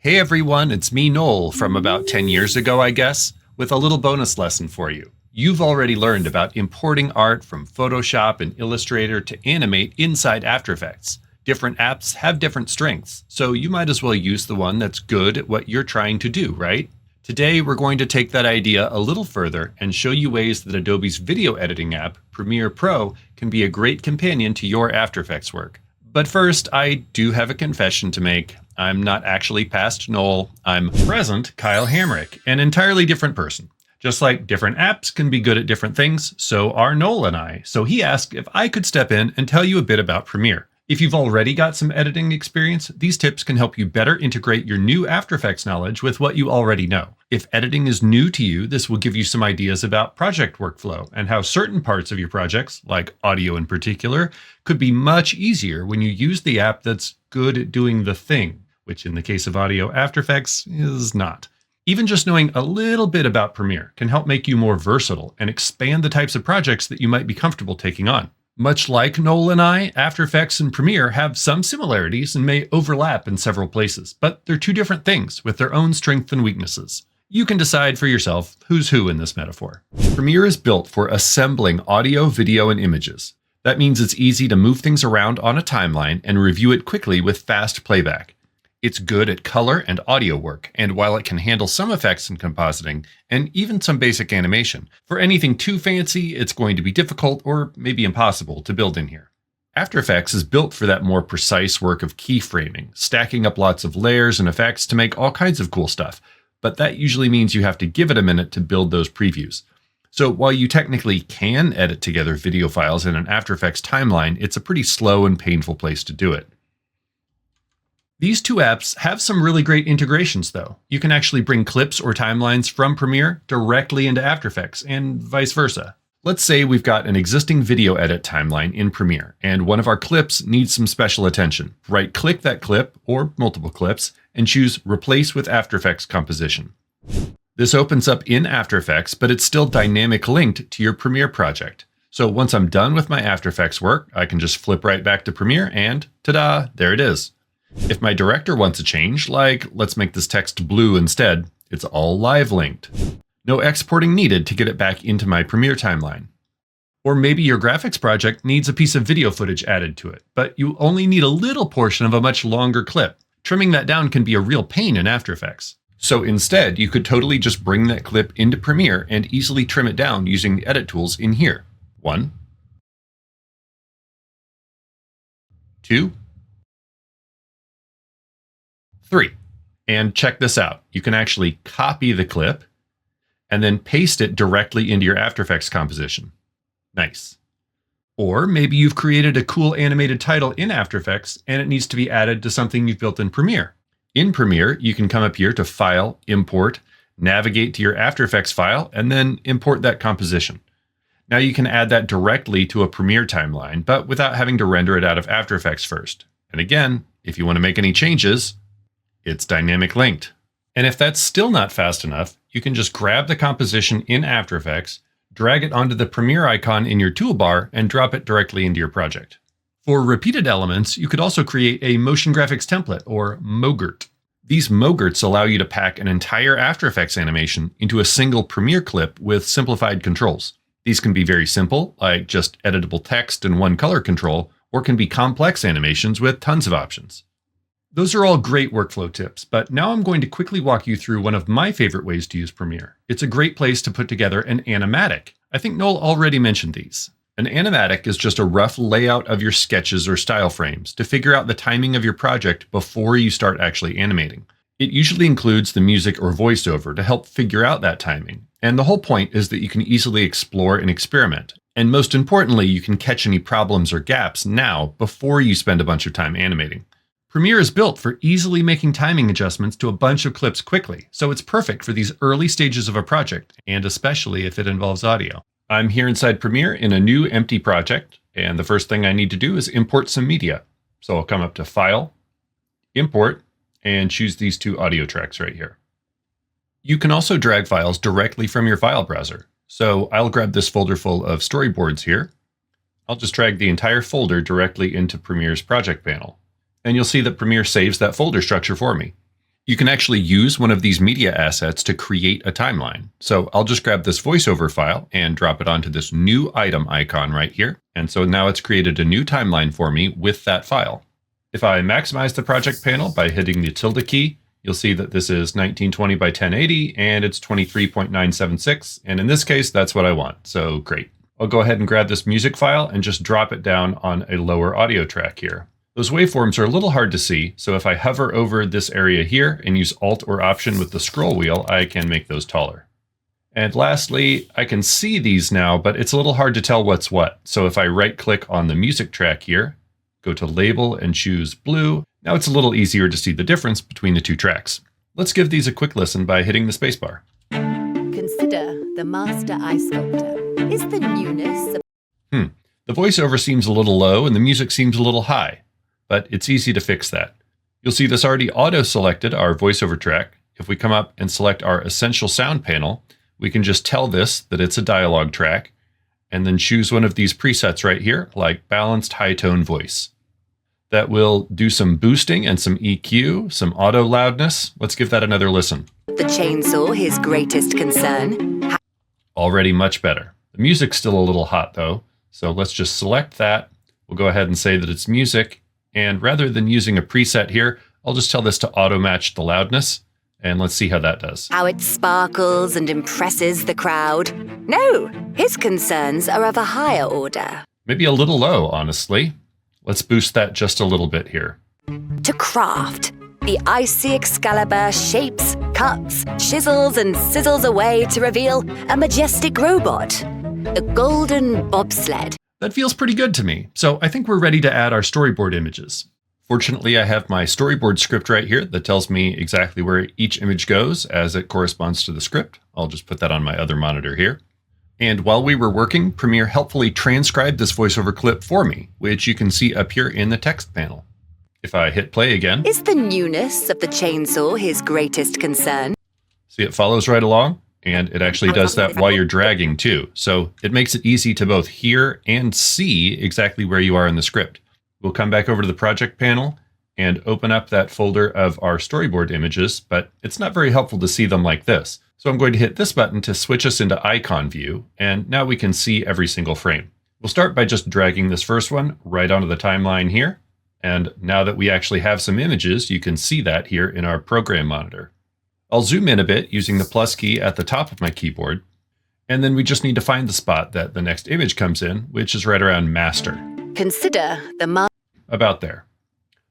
Hey everyone, it's me, Noel, from about 10 years ago, I guess, with a little bonus lesson for you. You've already learned about importing art from Photoshop and Illustrator to animate inside After Effects. Different apps have different strengths, so you might as well use the one that's good at what you're trying to do, right? Today, we're going to take that idea a little further and show you ways that Adobe's video editing app, Premiere Pro, can be a great companion to your After Effects work. But first, I do have a confession to make. I'm not actually past Noel. I'm present Kyle Hamrick, an entirely different person. Just like different apps can be good at different things, so are Noel and I. So he asked if I could step in and tell you a bit about Premiere. If you've already got some editing experience, these tips can help you better integrate your new After Effects knowledge with what you already know. If editing is new to you, this will give you some ideas about project workflow and how certain parts of your projects, like audio in particular, could be much easier when you use the app that's good at doing the thing, which in the case of audio, After Effects is not. Even just knowing a little bit about Premiere can help make you more versatile and expand the types of projects that you might be comfortable taking on. Much like Noel and I, After Effects and Premiere have some similarities and may overlap in several places, but they're two different things with their own strengths and weaknesses. You can decide for yourself who's who in this metaphor. Premiere is built for assembling audio, video, and images. That means it's easy to move things around on a timeline and review it quickly with fast playback. It's good at color and audio work, and while it can handle some effects and compositing, and even some basic animation, for anything too fancy, it's going to be difficult or maybe impossible to build in here. After Effects is built for that more precise work of keyframing, stacking up lots of layers and effects to make all kinds of cool stuff, but that usually means you have to give it a minute to build those previews. So while you technically can edit together video files in an After Effects timeline, it's a pretty slow and painful place to do it. These two apps have some really great integrations though. You can actually bring clips or timelines from Premiere directly into After Effects and vice versa. Let's say we've got an existing video edit timeline in Premiere and one of our clips needs some special attention. Right-click that clip or multiple clips and choose Replace with After Effects Composition. This opens up in After Effects, but it's still dynamic linked to your Premiere project. So once I'm done with my After Effects work, I can just flip right back to Premiere and ta-da, there it is. If my director wants a change, like let's make this text blue instead, it's all live linked. No exporting needed to get it back into my Premiere timeline. Or maybe your graphics project needs a piece of video footage added to it, but you only need a little portion of a much longer clip. Trimming that down can be a real pain in After Effects. So instead, you could totally just bring that clip into Premiere and easily trim it down using the edit tools in here. 1, 2, 3. And check this out. You can actually copy the clip and then paste it directly into your After Effects composition. Nice. Or maybe you've created a cool animated title in After Effects and it needs to be added to something you've built in Premiere. In Premiere, you can come up here to File, Import, navigate to your After Effects file, and then import that composition. Now you can add that directly to a Premiere timeline, but without having to render it out of After Effects first. And again, if you want to make any changes, it's dynamic linked. And if that's still not fast enough, you can just grab the composition in After Effects, drag it onto the Premiere icon in your toolbar, and drop it directly into your project. For repeated elements, you could also create a motion graphics template, or MOGRT. These MOGRTs allow you to pack an entire After Effects animation into a single Premiere clip with simplified controls. These can be very simple, like just editable text and one color control, or can be complex animations with tons of options. Those are all great workflow tips, but now I'm going to quickly walk you through one of my favorite ways to use Premiere. It's a great place to put together an animatic. I think Noel already mentioned these. An animatic is just a rough layout of your sketches or style frames to figure out the timing of your project before you start actually animating. It usually includes the music or voiceover to help figure out that timing. And the whole point is that you can easily explore and experiment. And most importantly, you can catch any problems or gaps now before you spend a bunch of time animating. Premiere is built for easily making timing adjustments to a bunch of clips quickly, so it's perfect for these early stages of a project, and especially if it involves audio. I'm here inside Premiere in a new empty project, and the first thing I need to do is import some media. So I'll come up to File, Import, and choose these two audio tracks right here. You can also drag files directly from your file browser. So I'll grab this folder full of storyboards here. I'll just drag the entire folder directly into Premiere's project panel. And you'll see that Premiere saves that folder structure for me. You can actually use one of these media assets to create a timeline. So I'll just grab this voiceover file and drop it onto this new item icon right here. And so now it's created a new timeline for me with that file. If I maximize the project panel by hitting the tilde key, you'll see that this is 1920 by 1080 and it's 23.976. And in this case, that's what I want. So great. I'll go ahead and grab this music file and just drop it down on a lower audio track here. Those waveforms are a little hard to see, so if I hover over this area here and use Alt or Option with the scroll wheel, I can make those taller. And lastly, I can see these now, but it's a little hard to tell what's what. So if I right-click on the music track here, go to Label and choose Blue, now it's a little easier to see the difference between the two tracks. Let's give these a quick listen by hitting the spacebar. Consider the Master Eye Sculptor. Is the newness of The voiceover seems a little low and the music seems a little high. But it's easy to fix that. You'll see this already auto-selected our voiceover track. If we come up and select our Essential Sound panel, we can just tell this that it's a dialogue track, and then choose one of these presets right here, like Balanced High Tone Voice. That will do some boosting and some EQ, some auto loudness. Let's give that another listen. the chainsaw his greatest concern? Already much better. The music's still a little hot though, so let's just select that. We'll go ahead and say that it's music. And rather than using a preset here, I'll just tell this to auto-match the loudness, and let's see how that does. How it sparkles and impresses the crowd? No, his concerns are of a higher order. Maybe a little low, honestly. Let's boost that just a little bit here. To craft, the icy Excalibur shapes, cuts, chisels, and sizzles away to reveal a majestic robot, the Golden Bobsled. That feels pretty good to me, so I think we're ready to add our storyboard images. Fortunately, I have my storyboard script right here that tells me exactly where each image goes as it corresponds to the script. I'll just put that on my other monitor here. And while we were working, Premiere helpfully transcribed this voiceover clip for me, which you can see up here in the text panel. If I hit play again, Is the newness of the chainsaw his greatest concern? see it follows right along, and it actually does that while you're dragging too. So it makes it easy to both hear and see exactly where you are in the script. We'll come back over to the project panel and open up that folder of our storyboard images, but it's not very helpful to see them like this. So I'm going to hit this button to switch us into icon view, and now we can see every single frame. We'll start by just dragging this first one right onto the timeline here. And now that we actually have some images, you can see that here in our program monitor. I'll zoom in a bit using the plus key at the top of my keyboard. And then we just need to find the spot that the next image comes in, which is right around master. Consider the About there.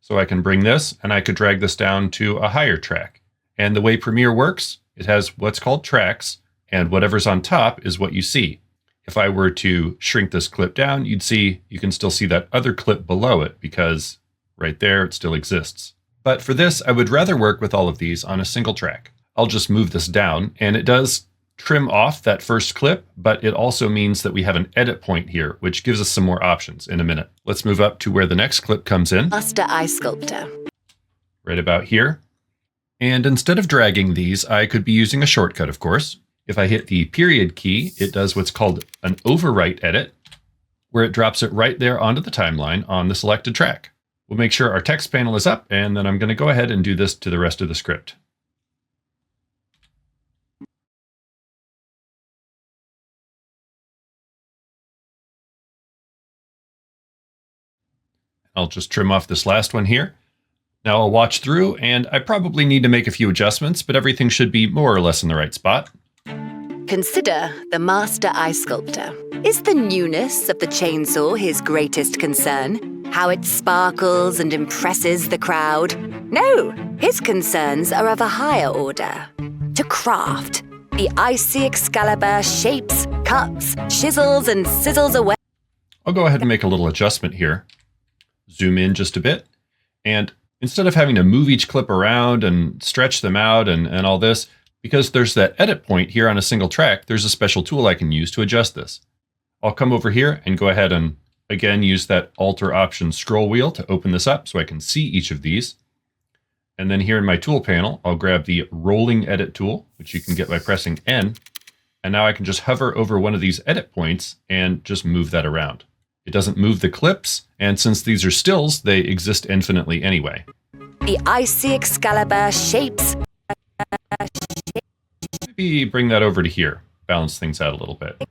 So I can bring this and I could drag this down to a higher track. And the way Premiere works, it has what's called tracks, and whatever's on top is what you see. If I were to shrink this clip down, you can still see that other clip below it because right there it still exists. But for this, I would rather work with all of these on a single track. I'll just move this down, and it does trim off that first clip, but it also means that we have an edit point here, which gives us some more options in a minute. Let's move up to where the next clip comes in. Master Eye Sculptor. Right about here. And instead of dragging these, I could be using a shortcut, of course. If I hit the period key, it does what's called an overwrite edit, where it drops it right there onto the timeline on the selected track. We'll make sure our text panel is up, and then I'm going to go ahead and do this to the rest of the script. I'll just trim off this last one here. Now I'll watch through, and I probably need to make a few adjustments, but everything should be more or less in the right spot. Consider the Master Eye Sculptor. Is the newness of the chainsaw his greatest concern? How it sparkles and impresses the crowd? No, his concerns are of a higher order. To craft, the icy Excalibur shapes, cuts, chisels, and sizzles away. I'll go ahead and make a little adjustment here. Zoom in just a bit. And instead of having to move each clip around and stretch them out and all this, because there's that edit point here on a single track, there's a special tool I can use to adjust this. I'll come over here and go ahead and again use that Alt or Option scroll wheel to open this up so I can see each of these. And then here in my tool panel, I'll grab the Rolling Edit tool, which you can get by pressing N. And now I can just hover over one of these edit points and just move that around. It doesn't move the clips, and since these are stills, they exist infinitely anyway. The icy Excalibur shapes. Maybe bring that over to here. Balance things out a little bit.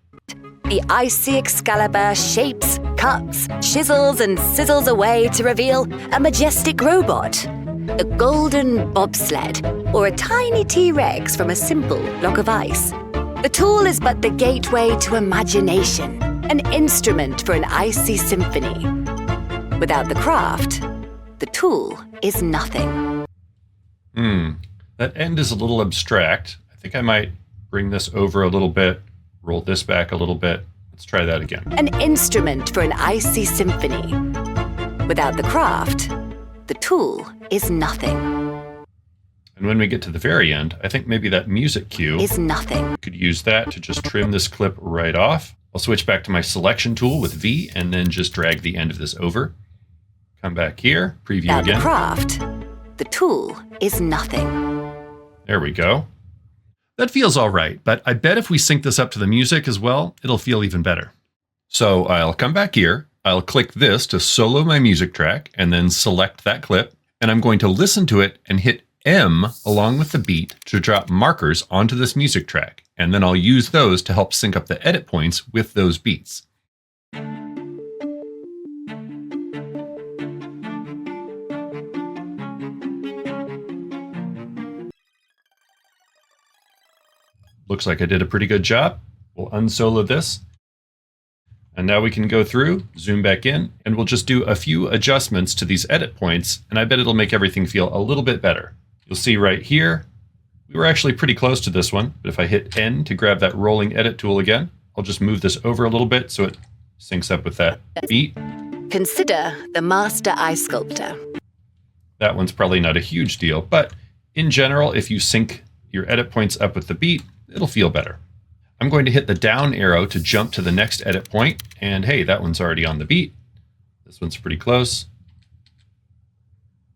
The icy Excalibur shapes, cuts, chisels, and sizzles away to reveal a majestic robot. The golden bobsled, or a tiny T-Rex from a simple block of ice. The tool is but the gateway to imagination, an instrument for an icy symphony. Without the craft, the tool is nothing. That end is a little abstract. I think I might bring this over a little bit, roll this back a little bit. Let's try that again. An instrument for an icy symphony. Without the craft, the tool is nothing. And when we get to the very end, I think maybe that music cue Is nothing. could use that to just trim this clip right off. I'll switch back to my selection tool with V and then just drag the end of this over. Come back here, preview Without the again. craft, the tool is nothing. There we go. That feels all right, but I bet if we sync this up to the music as well, it'll feel even better. So I'll come back here, I'll click this to solo my music track, and then select that clip, and I'm going to listen to it and hit M along with the beat to drop markers onto this music track, and then I'll use those to help sync up the edit points with those beats. Looks like I did a pretty good job. We'll unsolo this. And now we can go through, zoom back in, and we'll just do a few adjustments to these edit points, and I bet it'll make everything feel a little bit better. You'll see right here, we were actually pretty close to this one, but if I hit N to grab that rolling edit tool again, I'll just move this over a little bit so it syncs up with that beat. Consider the Master Ice Sculptor. That one's probably not a huge deal, but in general, if you sync your edit points up with the beat, it'll feel better. I'm going to hit the down arrow to jump to the next edit point, and hey, that one's already on the beat. This one's pretty close.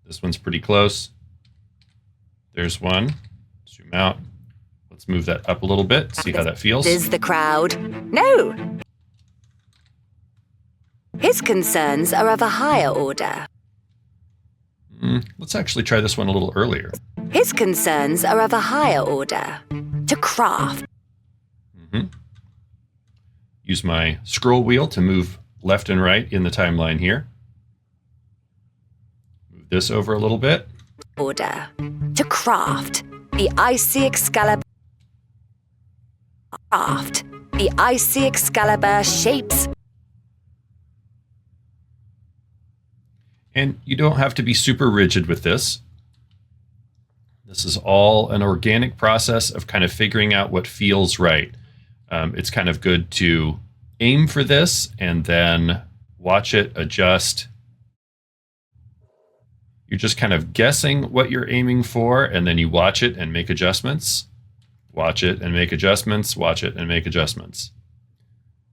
This one's pretty close. There's one. Zoom out. Let's move that up a little bit, see how that feels. Is the crowd? No! His concerns are of a higher order. Let's actually try this one a little earlier. His concerns are of a higher order. To craft. Use my scroll wheel to move left and right in the timeline here. Move this over a little bit. Order. To craft. The icy Excalibur. Craft. The icy Excalibur shapes. And you don't have to be super rigid with this. This is all an organic process of kind of figuring out what feels right. It's kind of good to aim for this and then watch it adjust. You're just kind of guessing what you're aiming for, and then you watch it and make adjustments. Watch it and make adjustments. Watch it and make adjustments.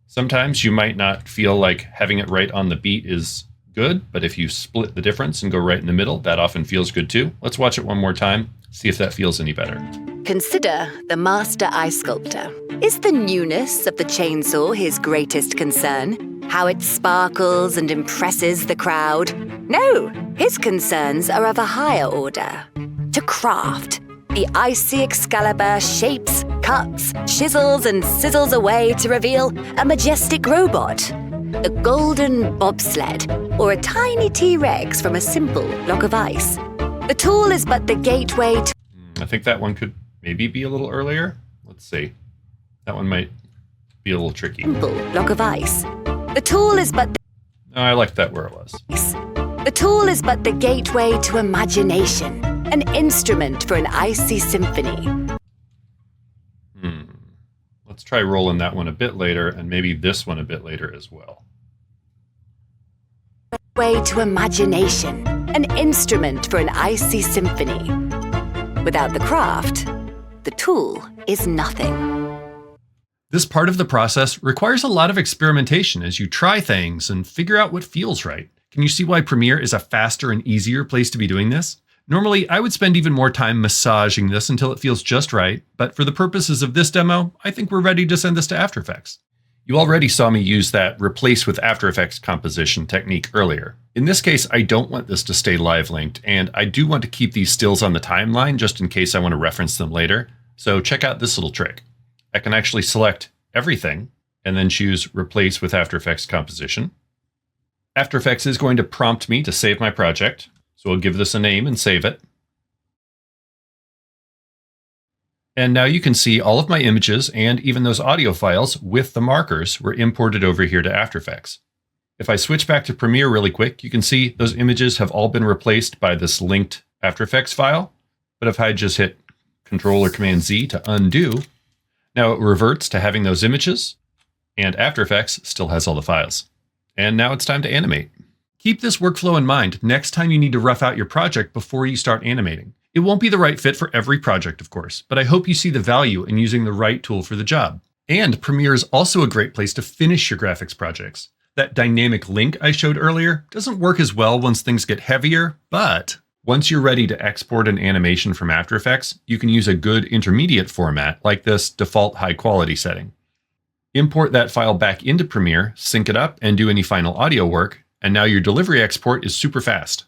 Sometimes you might not feel like having it right on the beat is good, but if you split the difference and go right in the middle, that often feels good too. Let's watch it one more time, see if that feels any better. Consider the Master Ice Sculptor. Is the newness of the chainsaw his greatest concern? How it sparkles and impresses the crowd? No, his concerns are of a higher order. To craft. The icy Excalibur shapes, cuts, chisels, and sizzles away to reveal a majestic robot. The golden bobsled, or a tiny T-Rex from a simple block of ice. The tool is but the gateway to... I think that one could maybe be a little earlier. Let's see. That one might be a little tricky. Simple block of ice. The tool is but... No, I liked that where it was. The tool is but the gateway to imagination, an instrument for an icy symphony. Let's try rolling that one a bit later, and maybe this one a bit later as well. Way to imagination, an instrument for an icy symphony. Without the craft, the tool is nothing. This part of the process requires a lot of experimentation as you try things and figure out what feels right. Can you see why Premiere is a faster and easier place to be doing this? Normally, I would spend even more time massaging this until it feels just right, but for the purposes of this demo, I think we're ready to send this to After Effects. You already saw me use that replace with After Effects composition technique earlier. In this case, I don't want this to stay live linked, and I do want to keep these stills on the timeline just in case I want to reference them later. So check out this little trick. I can actually select everything and then choose replace with After Effects composition. After Effects is going to prompt me to save my project. So I'll give this a name and save it. And now you can see all of my images and even those audio files with the markers were imported over here to After Effects. If I switch back to Premiere really quick, you can see those images have all been replaced by this linked After Effects file. But if I just hit Control or Command Z to undo, now it reverts to having those images, and After Effects still has all the files. And now it's time to animate. Keep this workflow in mind next time you need to rough out your project before you start animating. It won't be the right fit for every project, of course, but I hope you see the value in using the right tool for the job. And Premiere is also a great place to finish your graphics projects. That dynamic link I showed earlier doesn't work as well once things get heavier, but once you're ready to export an animation from After Effects, you can use a good intermediate format like this default high quality setting. Import that file back into Premiere, sync it up, and do any final audio work, and now your delivery export is super fast.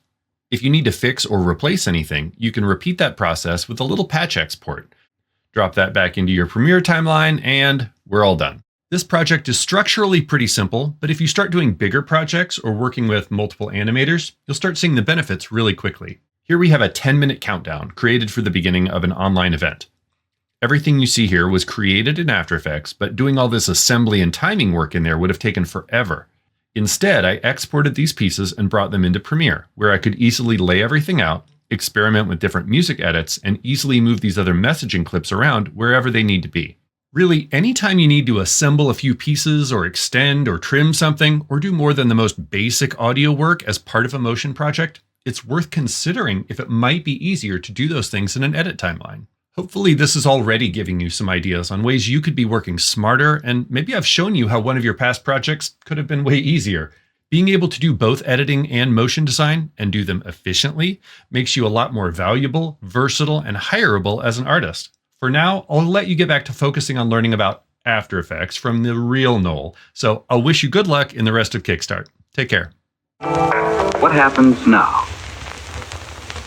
If you need to fix or replace anything, you can repeat that process with a little patch export. Drop that back into your Premiere timeline, and we're all done. This project is structurally pretty simple, but if you start doing bigger projects or working with multiple animators, you'll start seeing the benefits really quickly. Here we have a 10-minute countdown created for the beginning of an online event. Everything you see here was created in After Effects, but doing all this assembly and timing work in there would have taken forever. Instead, I exported these pieces and brought them into Premiere, where I could easily lay everything out, experiment with different music edits, and easily move these other messaging clips around wherever they need to be. Really, anytime you need to assemble a few pieces or extend or trim something, or do more than the most basic audio work as part of a motion project, it's worth considering if it might be easier to do those things in an edit timeline. Hopefully this is already giving you some ideas on ways you could be working smarter, and maybe I've shown you how one of your past projects could have been way easier. Being able to do both editing and motion design and do them efficiently makes you a lot more valuable, versatile, and hireable as an artist. For now, I'll let you get back to focusing on learning about After Effects from the real Noel. So I'll wish you good luck in the rest of Kickstart. Take care. What happens now?